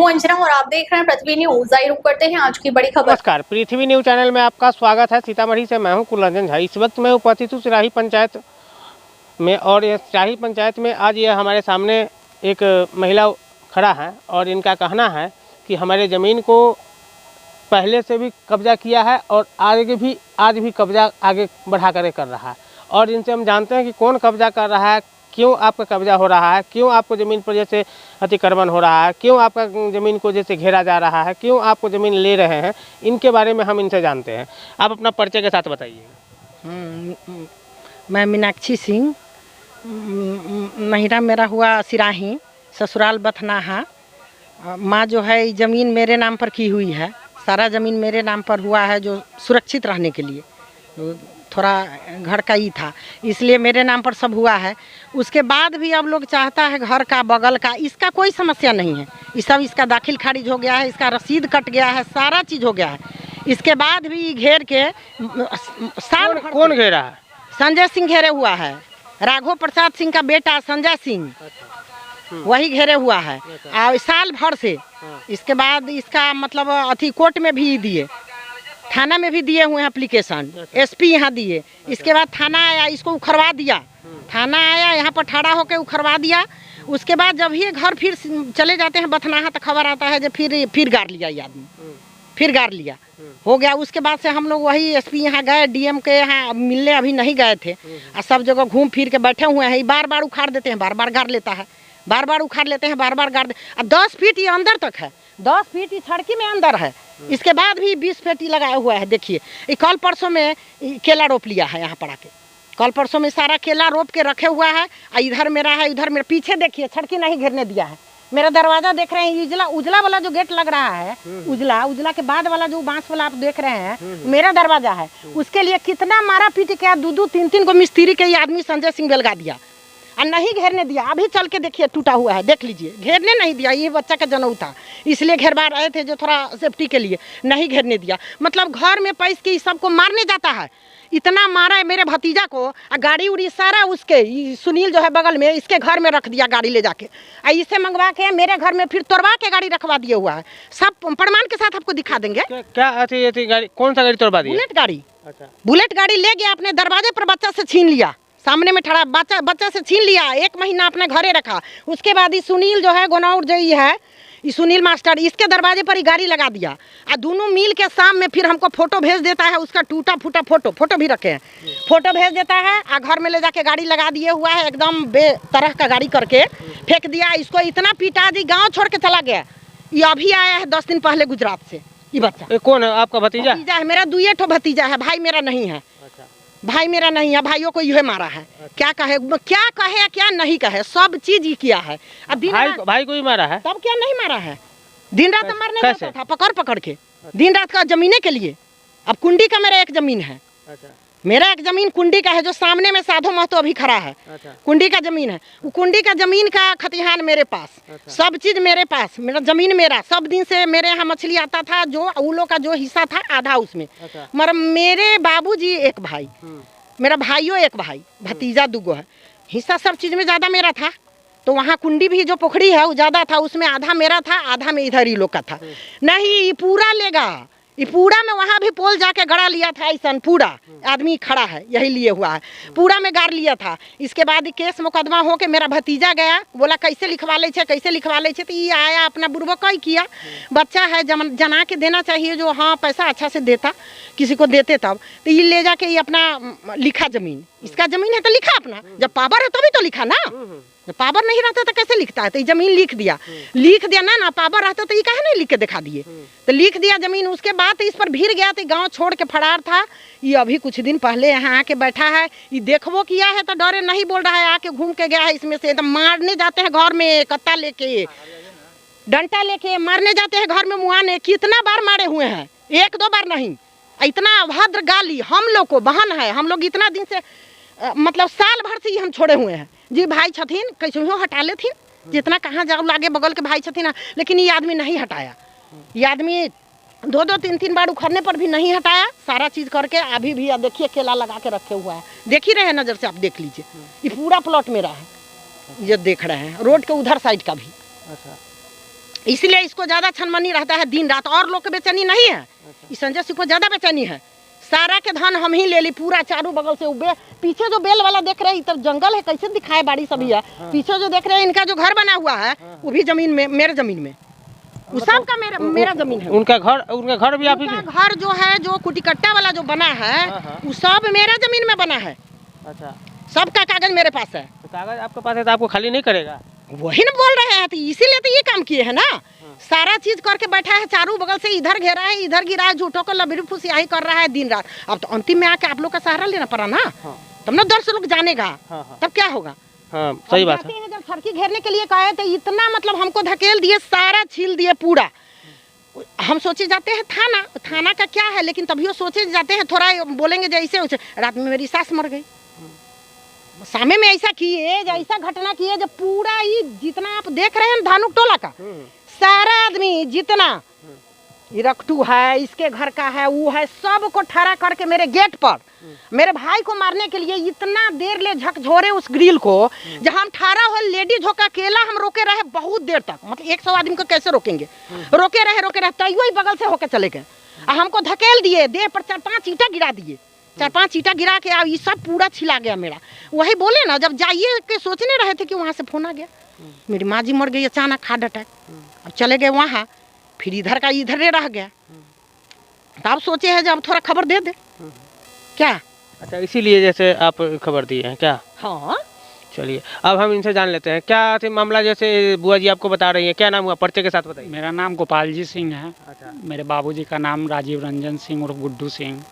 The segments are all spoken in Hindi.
अंजना और आप देख रहे हैं पृथ्वी न्यूज। आइए रुक करते हैं आज की बड़ी खबर। नमस्कार, पृथ्वी न्यूज चैनल में आपका स्वागत है। सीतामढ़ी से मैं हूं कुलरंजन झा। इस वक्त मैं उपस्थित हूं सिराही पंचायत में और यह सिराही पंचायत में आज यह हमारे सामने एक महिला खड़ा है और इनका कहना है कि हमारे ज़मीन को पहले से भी कब्जा किया है और आज भी कब्जा आगे बढ़ा कर रहा है। और इनसे हम जानते हैं कि कौन कब्जा कर रहा है, क्यों आपका कब्जा हो रहा है, क्यों आपको ज़मीन पर जैसे अतिक्रमण हो रहा है, क्यों आपका ज़मीन को जैसे घेरा जा रहा है, क्यों आपको ज़मीन ले रहे हैं, इनके बारे में हम इनसे जानते हैं। आप अपना परिचय के साथ बताइए। मैं मीनाक्षी सिंह, नहिरा मेरा हुआ सिराही, ससुराल बथनाहा। माँ जो है ज़मीन मेरे नाम पर की हुई है, सारा ज़मीन मेरे नाम पर हुआ है, जो सुरक्षित रहने के लिए थोड़ा घर का ही था, इसलिए मेरे नाम पर सब हुआ है। उसके बाद भी अब लोग चाहता है घर का बगल का, इसका कोई समस्या नहीं है। ये सब इसका दाखिल खारिज हो गया है, इसका रसीद कट गया है, सारा चीज़ हो गया है। इसके बाद भी घेर के साल कौन घेरा है? संजय सिंह घेरे हुआ है, राघव प्रसाद सिंह का बेटा संजय सिंह वही घेरे हुआ है और साल भर से। इसके बाद इसका मतलब अथी कोर्ट में भी दिए, थाना में भी दिए हुए हैं एप्लीकेशन, एसपी यहाँ दिए। इसके बाद थाना आया, इसको उखड़वा दिया। थाना आया, यहाँ पर ठाड़ा होकर उखड़वा दिया। उसके बाद जब ये घर फिर चले जाते हैं बथनाहा तो खबर आता है जो फिर गाड़ लिया ये आदमी, फिर गाड़ लिया हो गया। उसके बाद से हम लोग वही एसपी यहाँ गए, डीएम के यहाँ मिलने अभी नहीं गए थे और सब जगह घूम फिर के बैठे हुए हैं। बार बार उखाड़ देते हैं, बार बार गाड़ लेता है, बार बार उखाड़ लेते हैं, बार बार गाड़ दे। अब 10 फीट ये अंदर तक है, 10 फीट ये सड़की में अंदर है। इसके बाद भी 20 फीट लगाया हुआ है। देखिए ये कल परसों में केला रोप लिया है यहाँ पर आके, कल परसों में सारा केला रोप के रखे हुआ है। इधर मेरा है, इधर मेरे पीछे देखिए सड़की नहीं घेरने दिया है। मेरा दरवाजा देख रहे हैं, उजला वाला जो गेट लग रहा है, उजला के बाद वाला जो बांस वाला आप देख रहे हैं, मेरा दरवाजा है। उसके लिए कितना मारा पीट के 2-3 को मिस्त्री के आदमी संजय सिंह बेलगा दिया और नहीं घेरने दिया। अभी चल के देखिए टूटा हुआ है, देख लीजिए, घेरने नहीं दिया। ये बच्चा का जनेऊ था इसलिए घेरवा रहे थे, जो थोड़ा सेफ्टी के लिए नहीं घेरने दिया। मतलब घर में पैस के सबको मारने जाता है। इतना मारा है मेरे भतीजा को, गाड़ी उड़ी सारा उसके सुनील जो है बगल में, इसके घर में रख दिया गाड़ी ले जाके, इसे मंगवा के मेरे घर में फिर तोड़वा के गाड़ी रखवा दिया हुआ है। सब प्रमाण के साथ आपको दिखा देंगे। क्या अथी गाड़ी, कौन सा गाड़ी तोड़वा दिया? बुलेट गाड़ी। अच्छा। बुलेट गाड़ी ले गया, अपने दरवाजे पर बच्चा से छीन लिया, सामने में खड़ा बच्चा से छीन लिया, 1 महीना अपने घरे रखा। उसके बाद ये सुनील जो है गोनौर जो है, ये सुनील मास्टर, इसके दरवाजे पर ही गाड़ी लगा दिया और दोनों मिल के शाम में फिर हमको फोटो भेज देता है, उसका टूटा फूटा फोटो भी रखे हैं, फोटो भेज देता है और घर में ले जाके गाड़ी लगा दिए हुआ है, एकदम बेतरह का गाड़ी करके फेंक दिया। इसको इतना पीटा जी, गाँव छोड़ के चला गया। ये अभी आया है 10 दिन पहले गुजरात से। ये बच्चा कौन है? आपका भतीजा? भतीजा है मेरा, 2 भतीजा है, भाई मेरा नहीं है। भाई मेरा नहीं है, भाइयों को यह मारा है। क्या कहे क्या नहीं कहे, सब चीज ही किया है। अब भाई को ही मारा है, तब क्या नहीं मारा है? दिन रात मारने जाता था पकड़ के, दिन रात का जमीने के लिए। अब कुंडी का मेरा एक जमीन है। अच्छा। मेरा एक जमीन कुंडी का है, जो सामने में साधो महतो अभी खड़ा है। अच्छा। कुंडी का जमीन है, वो कुंडी का जमीन का खतिहान मेरे पास। अच्छा। सब चीज मेरे पास, मेरा जमीन मेरा। सब दिन से मेरे यहाँ मछली आता था, जो उन लोग का जो हिस्सा था आधा उसमें। अच्छा। मगर मेरे बाबूजी एक भाई, मेरा भाइयों एक भाई, भतीजा 2 है, हिस्सा सब चीज में ज्यादा मेरा था। तो वहाँ कुंडी भी जो पोखरी है वो ज्यादा था, उसमें आधा मेरा था, आधा में इधर ही लोग का था। नहीं ये पूरा लेगा, ये पूरा में वहाँ भी पोल जाके गड़ा लिया था। ऐसा पूरा आदमी खड़ा है, यही लिए हुआ है, पूरा में गाड़ लिया था। इसके बाद केस मुकदमा हो के मेरा भतीजा गया, बोला कैसे लिखवा ले छे, कैसे लिखवा ले छे। तो ये आया अपना बुर्बक ही किया। बच्चा है, जना के देना चाहिए, जो हाँ पैसा अच्छा से देता, किसी को देते तब। तो ये ले जाके ये अपना लिखा जमीन, इसका जमीन है तो लिखा अपना, जब पावर है तभी तो लिखा ना, जब पावर नहीं रहता तो कैसे लिखता है? तो ये जमीन लिख दिया ना पावर रहता तो ये काहे नहीं लिख के दिखा दिए? तो लिख दिया जमीन। उसके बाद इस पर भीड़ गया, तो गांव छोड़ के फरार था। ये अभी कुछ दिन पहले यहाँ आके बैठा है, ये देखो किया है तो डरे नहीं बोल रहा है, आके घूम के गया है इसमें से। तो मारने जाते हैं घर में, कत्ता लेके, डंटा लेके मारने जाते हैं घर में। मुआने कितना बार मारे हुए हैं, 1-2 बार नहीं। इतना अभद्र गाली हम लोग को बहन है, हम लोग इतना दिन से मतलब साल भर से ही हम छोड़े हुए हैं। जी भाई छथिन, कैसे हो हटा ले थी, जितना कहाँ जाओ लागे बगल के भाई छथिन, लेकिन ये आदमी नहीं हटाया। ये आदमी 2-3 बार उखड़ने पर भी नहीं हटाया, सारा चीज करके अभी भी देखिए केला लगा के रखे हुआ है। देख ही रहे हैं, नजर से आप देख लीजिए, ये पूरा प्लॉट मेरा है, ये देख रहे हैं। रोड के उधर साइड का भी। अच्छा। इसलिए इसको ज्यादा छनमनी रहता है दिन रात, और लोग को बेचैनी नहीं है। इस संजय सिंह को ज्यादा बेचैनी है। सारा के धान हम ही ले ली पूरा चारों बगल से। पीछे जो बेल वाला देख रहे हैं, इधर जंगल है, कैसे दिखाए बाड़ी सभी है। पीछे जो देख रहे हैं इनका जो घर बना हुआ है वो भी जमीन में, मेरे जमीन में, वो सब का मेरा जमीन है। उनका घर भी आप ही के? घर जो है जो कुटीकट्टा वाला जो बना है वो सब मेरा जमीन में बना है। अच्छा, सबका कागज मेरे पास है। तो कागज आपके पास है तो आपको खाली नहीं करेगा? वही ना बोल रहे हैं, तो इसीलिए तो ये काम किए हैं ना। सारा चीज करके बैठा है, चारों बगल से इधर घेरा है, इधर गिरा है, झूठों को लबरी फुसियाही कर रहा है दिन रात। अब तो अंतिम में आके आप लोग का सहारा लेना पड़ा ना, तब ना 10 लोग जानेगा, तब क्या होगा। हाँ, सही बात है। जब सड़की घेरने के लिए कहे तो इतना मतलब हमको धकेल दिए, सारा छील दिए पूरा। हम सोचे जाते हैं थाना का क्या है, लेकिन तभी सोचे जाते हैं थोड़ा बोलेंगे जैसे। रात में मेरी सास मर गई, सामे में ऐसा किए, ऐसा घटना किए जब पूरा ये जितना आप देख रहे हैं धानुक टोला का सारा आदमी जितना रकटू है, इसके घर का है, वो है, सबको ठहरा करके मेरे गेट पर मेरे भाई को मारने के लिए इतना देर ले झकझोरे उस ग्रिल को। जहाँ हम ठहरा हुआ लेडीज हो का अकेला हम रोके रहे बहुत देर तक, मतलब 100 आदमी को कैसे रोकेंगे। रोके रहे तैयो ही बगल से होके चले गए। हमको धकेल दिए, देह पर 4-5 ईंटा गिरा दिए, 4-5 ईंटा गिरा के ये सब पूरा छिला गया मेरा। वही बोले ना, जब जाइए के सोचने रहे थे कि वहाँ से फोन आ गया, मेरी माँ जी मर गई अचानक हार्ट अटैक। अब चले गए वहाँ, फिर इधर का इधर रह गया। तब सोचे है जब थोड़ा खबर दे दे क्या। अच्छा, इसीलिए जैसे आप खबर दी है क्या? हाँ, चलिए अब हम इनसे जान लेते हैं क्या थे मामला। जैसे बुआ जी आपको बता रही है, क्या नाम हुआ, परिचय के साथ बताइए। मेरा नाम गोपाल जी सिंह है। अच्छा। मेरे बाबूजी का नाम राजीव रंजन सिंह और गुड्डू सिंह।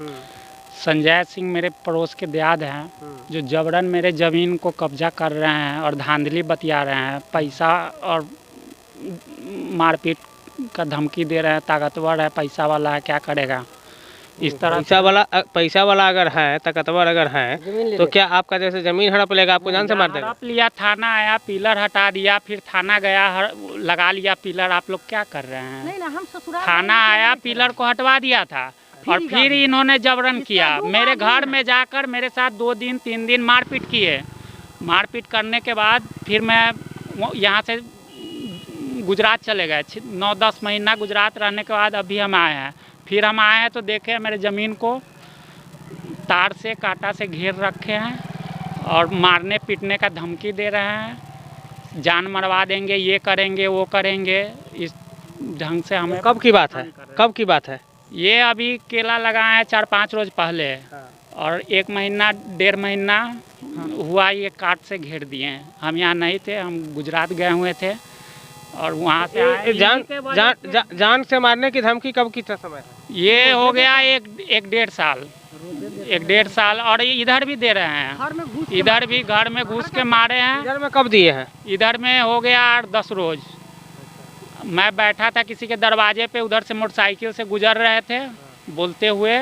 संजय सिंह मेरे पड़ोस के दियाद हैं, जो जबरन मेरे ज़मीन को कब्जा कर रहे हैं और धांधली बतिया रहे हैं, पैसा और मारपीट का धमकी दे रहे हैं। ताकतवर है, पैसा वाला है, क्या करेगा इस तरह। पैसा वाला अगर है, ताकतवर अगर है, तो क्या आपका जैसे जमीन हड़प लेगा, आपको जान से मार देगा? हड़प लिया, थाना आया, पिलर हटा दिया, फिर थाना गया, लगा लिया पिलर। आप लोग क्या कर रहे हैं? नहीं ना, हम ससुराल थाना आया, पिलर को हटवा दिया था और फिर इन्होंने जबरन किया। मेरे घर में जाकर मेरे साथ 2 दिन 3 दिन मारपीट किए। मारपीट करने के बाद फिर मैं यहाँ से गुजरात चले गए। 9-10 महीना गुजरात रहने के बाद अभी हम आए हैं। फिर हम आए हैं तो देखे मेरे ज़मीन को तार से कांटा से घेर रखे हैं और मारने पीटने का धमकी दे रहे हैं। जान मरवा देंगे, ये करेंगे, वो करेंगे, इस ढंग से हमें। कब की बात है? कब की बात है? ये अभी केला लगाए हैं 4-5 रोज पहले, और 1 महीना 1.5 महीना हुआ ये काट से घेर दिए हैं। हम यहाँ नहीं थे, हम गुजरात गए हुए थे और वहाँ से आए। जान से मारने की धमकी कब की समय है? ये हो गया 1-1.5 साल, 1-1.5 साल। और इधर भी दे रहे हैं, इधर भी घर में घुस के मारे हैं। इधर में कब दिए हैं? इधर में हो गया 8-10 रोज। मैं बैठा था किसी के दरवाजे पे, उधर से मोटरसाइकिल से गुजर रहे थे, बोलते हुए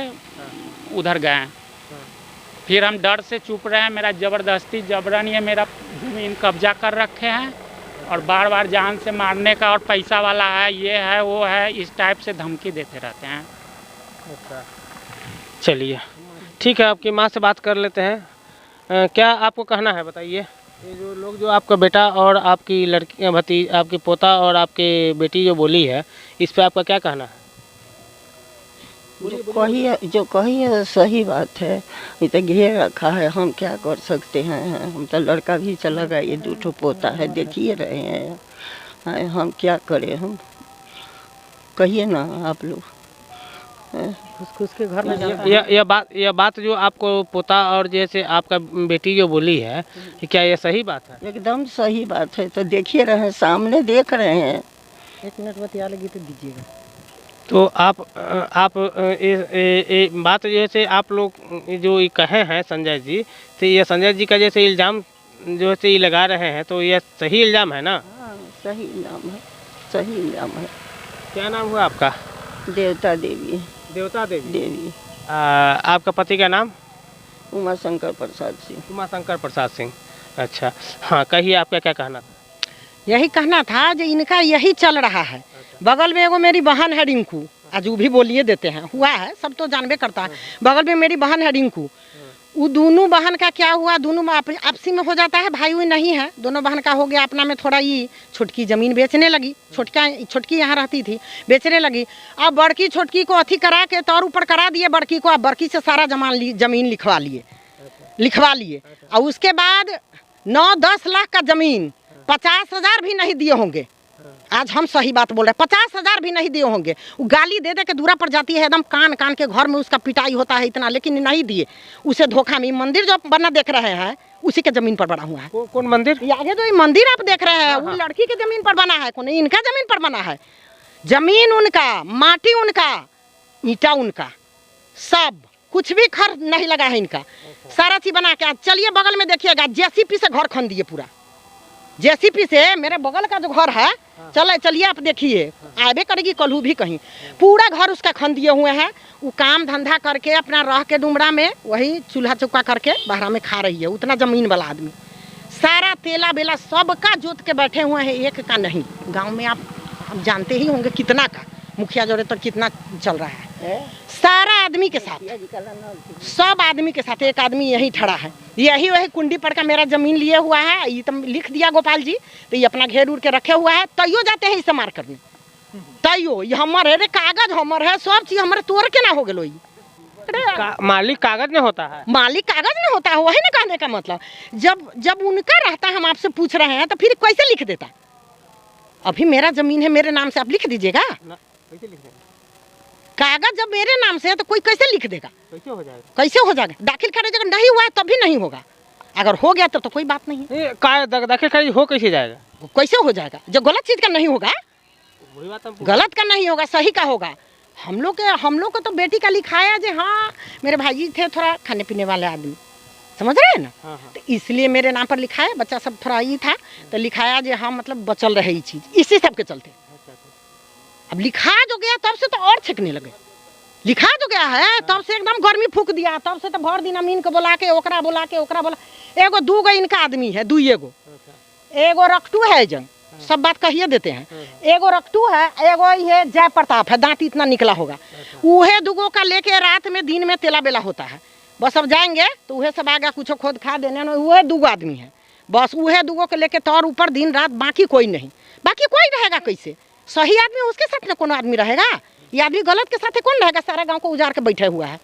उधर गए। फिर हम डर से चुप रहे हैं। मेरा ज़बरदस्ती जबरन ये मेरा ज़मीन कब्जा कर रखे हैं और बार बार जान से मारने का, और पैसा वाला है, ये है, वो है, इस टाइप से धमकी देते रहते हैं। अच्छा, चलिए ठीक है, आपकी माँ से बात कर लेते हैं। क्या आपको कहना है बताइए? ये जो लोग, जो आपका बेटा और आपकी लड़की भतीज, आपकी पोता और आपकी बेटी जो बोली है, इस पे आपका क्या कहना है? जो कही है सही बात है। ये तो घेर रखा है, हम क्या कर सकते हैं। हम तो लड़का भी चला गया, ये 2 पोता है, देखिए रहे हैं। हम क्या करें, हम कहिए ना आप लोग। खुश के घर में यह बात जो आपको पोता और जैसे आपका बेटी जो बोली है, क्या ये सही बात है? एकदम सही बात है। तो देखिए रहे हैं, सामने देख रहे हैं। 1 मिनट बतिया लगी तो दीजिएगा। तो आप बात जैसे आप लोग जो ये कहे हैं संजय जी, तो ये संजय जी का जैसे इल्ज़ाम जो है ये लगा रहे हैं, तो ये सही इल्ज़ाम है ना? हाँ, सही इल्ज़ाम है, सही इल्ज़ाम है। क्या नाम हुआ आपका? देवता देवी। देवता देवी। आपका पति का नाम? उमाशंकर प्रसाद सिंह। उमाशंकर प्रसाद सिंह। अच्छा, हाँ, कहिए आपका क्या कहना था? यही कहना था जो इनका यही चल रहा है। बगल में एगो मेरी बहन है रिंकू, आज वो भी बोलिए देते हैं, हुआ है, सब तो जानबे करता है। बगल में मेरी बहन है रिंकू, वो दोनों बहन का क्या हुआ, दोनों आपसी में हो जाता है, भाई हुई नहीं है, दोनों बहन का हो गया अपना में थोड़ा ये, छोटकी ज़मीन बेचने लगी, छोटकी यहाँ रहती थी, बेचने लगी। अब बड़की छोटकी को अथी करा के तौर ऊपर करा दिए बड़की को, अब बड़की से सारा ज़मीन लिखवा लिए। और उसके बाद 9-10 लाख का ज़मीन 50,000 भी नहीं दिए होंगे। आज हम सही बात बोल रहे हैं, 50,000 भी नहीं दिए होंगे। वो गाली दे के दूरा पर जाती है, एकदम कान के घर में उसका पिटाई होता है इतना, लेकिन नहीं दिए उसे धोखा में। मंदिर जो बना देख रहे हैं उसी के जमीन पर बना हुआ है। कौन मंदिर? ये आगे जो ये मंदिर आप देख रहे हैं वो लड़की के जमीन पर बना है, कौन इनका जमीन पर बना है। जमीन उनका, माटी उनका, ईटा उनका, सब कुछ भी खर्च नहीं लगा है इनका, सारा चीज बना के। चलिए बगल में देखिएगा, जेसीपी से घर खन दिए पूरा, जेसीपी से। मेरे बगल का जो घर है, चलिए आप देखिए, आवे करेगी कलहू भी कहीं, पूरा घर उसका खन दिए हुए हैं। वो काम धंधा करके अपना रह के डुमरा में वही चूल्हा चौका करके बहरा में खा रही है, उतना जमीन वाला आदमी। सारा तेला बेला सबका जोत के बैठे हुए हैं, एक का नहीं। गांव में आप जानते ही होंगे कितना का मुखिया जोड़े तो कितना चल रहा है, सारा आदमी के साथ, सब आदमी के साथ। एक आदमी यही खड़ा है, यही वही कुंडी पर का मेरा जमीन लिए हुआ है, ये तो लिख दिया गोपाल जी, तो ये अपना घेर उड़ के रखे हुआ है। तैयो जाते हैं इसे मार करने, तैयो ये हमारे, अरे कागज हमारे है, सब चीज हमारे, तोड़ के ना हो गए। मालिक कागज में होता है, मालिक कागज में होता है, वही ना कहने का मतलब। जब उनका रहता है, हम आपसे पूछ रहे हैं, तो फिर कैसे लिख देता? अभी मेरा जमीन है, मेरे नाम से आप लिख दीजिएगा। कागज जब मेरे नाम से है तो कोई कैसे लिख देगा? कैसे हो जाएगा? दाखिल खारिज अगर नहीं हुआ है तब भी नहीं होगा, अगर हो गया तो कोई बात नहीं है। दाखिल खारिज हो कैसे जाएगा? कैसे हो जाएगा? जो गलत चीज का नहीं होगा, गलत का नहीं होगा, सही का होगा। हम लोग को तो बेटी का लिखाया जे, हाँ मेरे भाई थे थोड़ा खाने पीने वाले आदमी, समझ रहे हैं ना, तो इसलिए मेरे नाम पर लिखाया। बच्चा सब थोड़ा ये था तो लिखाया जे हाँ, मतलब बचल रहे ये चीज, इसी सब के चलते। अब लिखा जो गया तब से तो और छिकने लगे, लिखा जो गया है तब से एकदम गर्मी फूक दिया, तब से तो भर दिन अमीन को बुला के ओकरा बोला। एगो दूगो इनका आदमी है, एगो रकटू है, जन सब बात कहिए देते हैं। एगो रकटू है, एगो ये जय प्रताप है, दांत इतना निकला होगा, उहे दूगो का लेके रात में दिन में तेला बेला होता है। बस अब जाएंगे तो उहे सब आगे कुछ खोद खा देने, उहे दूगो आदमी है, बस उहे दूगो के लेके तौर ऊपर दिन रात, बाकी कोई नहीं। बाकी कोई रहेगा कैसे? सही आदमी उसके साथ ना कोनो आदमी रहेगा, ये आदमी गलत के साथ कौन रहेगा? सारा गांव को उजाड़ के बैठे हुआ है,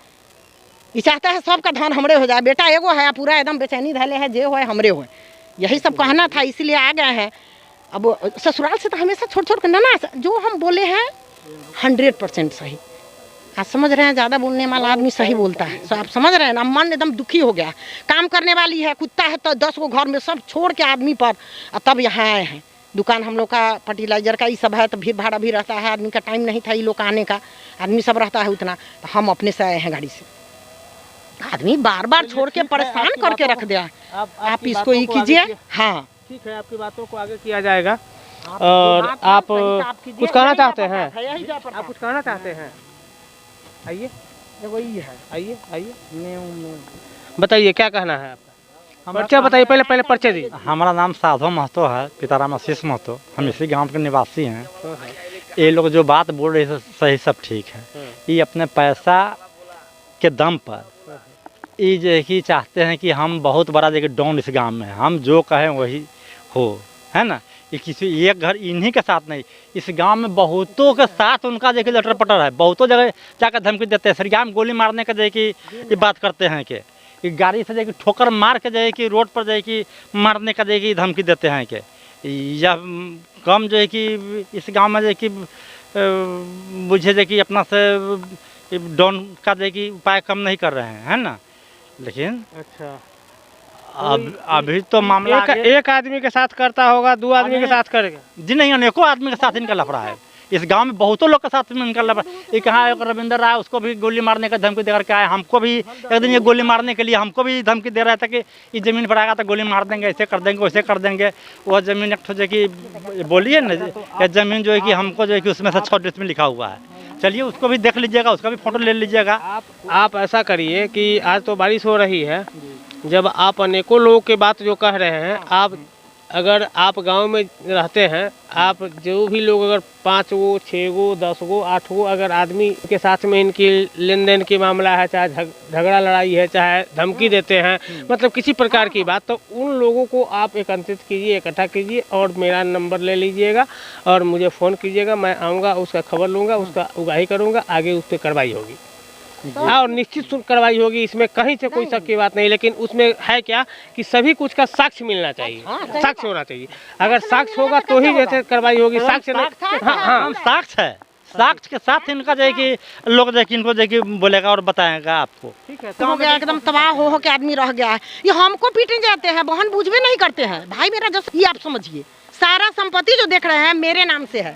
ये चाहता है सबका धन हमरे हो जाए। बेटा एगो है, पूरा एकदम बेचैनी धैले है, जे हो हमरे हो, यही सब कहना था, इसीलिए आ गए हैं। अब ससुराल से तो हमेशा छोड़ के ना, जो हम बोले हैं 100% सही। आप समझ रहे हैं, ज़्यादा बोलने वाला आदमी सही बोलता है, तो आप समझ रहे हैं ना। मन एकदम दुखी हो गया, काम करने वाली है, कुत्ता है तो 10 गो घर में सब छोड़ के आदमी पर, तब यहाँ आए हैं। दुकान हम लोग का फर्टिलाइजर का ये सब है, तो भीड़ भाड़ा भी रहता है, आदमी का टाइम नहीं था ये लोग आने का, आदमी सब रहता है उतना, तो हम अपने से आए हैं गाड़ी से। आदमी बार बार छोड़ के परेशान करके रख दिया। आप इसको ये कीजिए। हाँ ठीक है, आपकी बातों को आगे किया जाएगा। और आप कुछ कहना चाहते हैं? आप कुछ कहना चाहते हैं? आइए, वही है, आइए बताइए क्या कहना है आपका? परिचय बताइए, पहले परिचय दीजिए। हमारा नाम साधो महतो है, पिताराम आशीष महतो, हम इसी गांव के निवासी हैं। ये लोग जो बात बोल रहे हैं सही, सब ठीक है। ये अपने पैसा के दम पर ये जो कि चाहते हैं कि हम बहुत बड़ा जगह डॉन इस गांव में, हम जो कहें वही हो, है ना। ये किसी एक घर इन्हीं के साथ नहीं, इस गांव में बहुतों के साथ उनका देखिए लटर पटर है। बहुतों जगह जाकर धमकी देते हैं, सरिया में गोली मारने का देखिए ये बात करते हैं कि गाड़ी से जाके ठोकर मार के जाए कि रोड पर जाए कि मारने का जाए कि धमकी देते हैं कि या कम जो है कि इस गांव में जो कि बुझे जाए कि अपना से डॉन का जाए कि उपाय कम नहीं कर रहे हैं, है ना। लेकिन अच्छा, अभी तो मामला एक आदमी के साथ करता होगा, 2 आदमी के साथ करेगा जी नहीं, अनेकों आदमी के साथ इनका लफड़ा है। इस गांव में बहुतों लोग के साथ में इनका लफड़ा। ये कहाँ एक रविंदर राय, उसको भी गोली मारने का धमकी दे करके आए, हमको भी एक दिन ये गोली मारने के लिए हमको भी धमकी दे रहा था कि ये ज़मीन पर आएगा तो गोली मार देंगे, ऐसे कर देंगे, वैसे कर देंगे। वह ज़मीन एक जो कि बोलिए ना, यह ज़मीन जो है कि हमको जो है कि उसमें से 6 डिसमिल लिखा हुआ है। चलिए उसको भी देख लीजिएगा, उसका भी फोटो ले लीजिएगा। आप ऐसा करिए कि आज तो बारिश हो रही है, जब आप अनेकों लोगों की बात जो कह रहे हैं, आप अगर आप गांव में रहते हैं, आप जो भी लोग अगर 5 गो 6 गो 10 गो 8 गो अगर आदमी के साथ में इनकी लेन देन की मामला है, चाहे झगड़ा लड़ाई है, चाहे धमकी देते हैं, मतलब किसी प्रकार की बात, तो उन लोगों को आप एकत्रित कीजिए, इकट्ठा कीजिए और मेरा नंबर ले लीजिएगा और मुझे फ़ोन कीजिएगा। मैं आऊँगा, उसका खबर लूँगा, उसका उगाही करूँगा, आगे उस पर कार्रवाई होगी। हाँ, और निश्चित कार्रवाई होगी, इसमें कहीं से कोई शक की बात नहीं। लेकिन उसमें है क्या कि सभी कुछ का साक्ष्य मिलना चाहिए, साक्ष्य होना चाहिए। अगर साक्ष्य होगा तो ही जैसे कार्रवाई होगी। साक्ष्य हाँ, साक्ष्य है, साक्ष्य के साथ इनका जो है कि लोग जो इनको जो कि बोलेगा और बताएगा आपको। ठीक है, हो गया एकदम तबाह हो के आदमी रह गया है। ये हमको पीटने जाते हैं, बहन बुझवे नहीं करते हैं। भाई मेरा जो ये आप समझिए, सारा संपत्ति जो देख रहे हैं मेरे नाम से है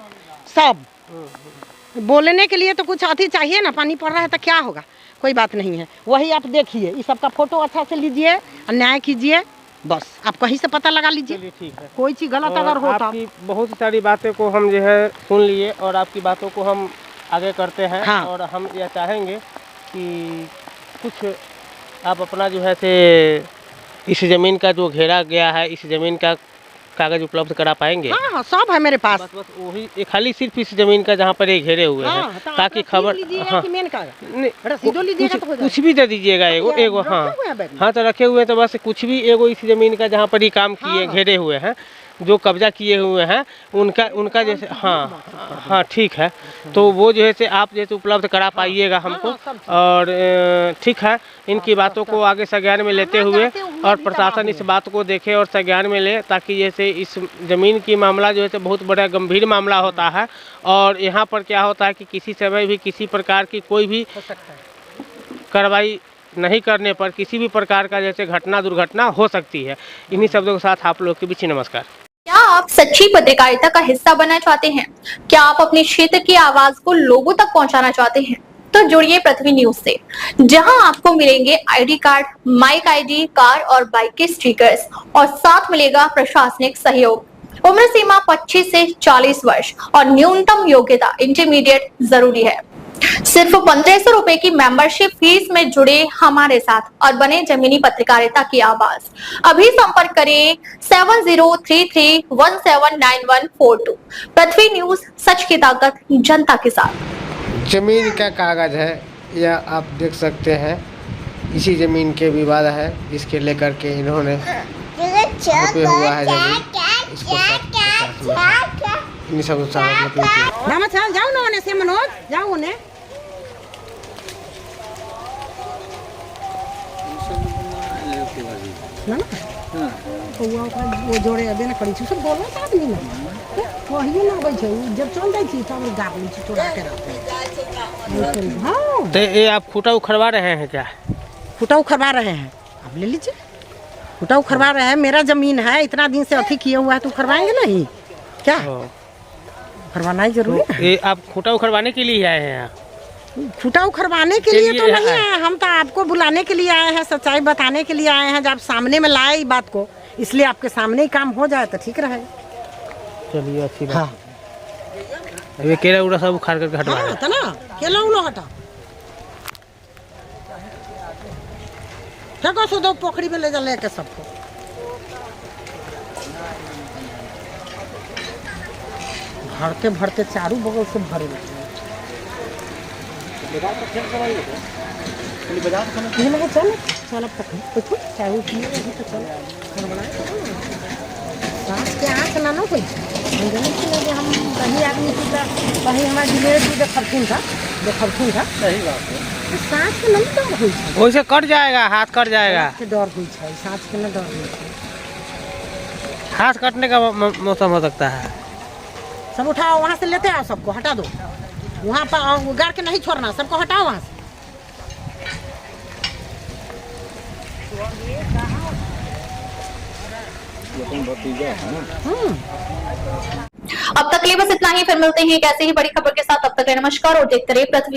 सब। बोलने के लिए तो कुछ अति चाहिए ना, पानी पड़ रहा है तो क्या होगा, कोई बात नहीं है। वही आप देखिए, इस सबका फोटो अच्छा से लीजिए, अन्याय कीजिए, बस आप कहीं से पता लगा लीजिए। ठीक है, कोई चीज़ गलत अगर हो तो। आपकी बहुत सारी बातें को हम जो है सुन लिए और आपकी बातों को हम आगे करते हैं। हाँ। और हम यह चाहेंगे कि कुछ आप अपना जो है से इस ज़मीन का जो घेरा गया है, इस ज़मीन का कागज उपलब्ध करा पाएंगे? हाँ हाँ, सब है मेरे पास। बस वही खाली सिर्फ इस जमीन का जहाँ पर ये घेरे हुए हैं, ताकि खबर हाँ कुछ भी दे दीजिएगा। एगो हाँ तो रखे हुए हैं, तो बस कुछ भी एगो इस जमीन का जहाँ पर ये काम किए घेरे हुए हैं, जो कब्जा किए हुए हैं, उनका जैसे हाँ ठीक है, तो वो जो है से आप जैसे उपलब्ध करा पाइएगा हमको। और ठीक है, इनकी बातों को आगे संज्ञान में लेते हुए और प्रशासन इस बात को देखे और संज्ञान में ले, ताकि जैसे इस ज़मीन की मामला जो है तो बहुत बड़ा गंभीर मामला होता है। और यहाँ पर क्या होता है कि किसी समय भी किसी प्रकार की कोई भी कार्रवाई नहीं करने पर किसी भी प्रकार का जैसे घटना दुर्घटना हो सकती है। इन्हीं शब्दों के साथ आप लोग के बीच नमस्कार। क्या आप सच्ची पत्रकारिता का हिस्सा बनना चाहते हैं? क्या आप अपने क्षेत्र की आवाज को लोगों तक पहुंचाना चाहते हैं? तो जुड़िए पृथ्वी न्यूज से, जहां आपको मिलेंगे ID card, mic ID, car और बाइक के स्टिकर्स और साथ मिलेगा प्रशासनिक सहयोग। उम्र सीमा 25 से 40 वर्ष और न्यूनतम योग्यता इंटरमीडिएट जरूरी है। सिर्फ 1500 रुपए की मेंबरशिप फीस में जुड़े हमारे साथ और बने जमीनी पत्रकारिता की आवाज। अभी संपर्क करें 7033179142। पृथ्वी न्यूज, सच की ताकत जनता के साथ। जमीन का कागज है, यह आप देख सकते हैं। इसी जमीन के विवाद है, इसके लेकर के इन्होंने हुआ है जमीन, इसको इन सब जाओ ना से मनोज, जाओ उन्हें ना वो जोड़े अबे ना करी छी, सब बोलो त आदमी ना कहियो ना आबै छै। जब चल जाइ छी तब गाप लै छी चोरा के रखते। हां, तो ये आप खूटा उखड़वा रहे हैं क्या? खूटा उखड़वा रहे हैं, आप ले लीजिए। खूटा उखड़वा रहे हैं, मेरा जमीन है, इतना दिन से अथी किया हुआ है तो उखड़वाएंगे नहीं क्या? उखड़वाना ही जरूरी है। ये आप खूटा उखड़वाने के लिए आए हैं यहाँ? खूटा उखड़वाने के लिए तो नहीं आए, हम तो आपको बुलाने के लिए आए हैं, सच्चाई बताने के लिए आए हैं। जब आप सामने में लाए इस बात को, इसलिए आपके सामने ही काम हो जाए तो ठीक रहे। चलिए अच्छी बात। हाँ। ये केला उड़ा सब उखाड़ करके हटवा रहे हैं ना, केला उड़ा हटा क्या सो दो पोखरी में ले जा लेके सबको। भरते भरते चारों बगल से भरे चल चाय पिए तो चल के आँख ना हो हम कहीं आदमी कहीं हमारे डिलीवरी देखरथुन था सही बात है। सांस के नहीं डर हो, वैसे कट जाएगा, हाथ कट जाएगा, डर हो, सांस के ना डर हो, हाथ कटने का मौसम हो सकता है। सब उठाओ, वहाँ से लेते आओ, सबको हटा दो, वहाँ पर गाड़ के नहीं छोड़ना, सबको हटाओ वहाँ से। अब तक के लिए बस इतना ही, फिर मिलते हैं एक ऐसे ही बड़ी खबर के साथ। तब तक नमस्कार और देखते रहिए पृथ्वी।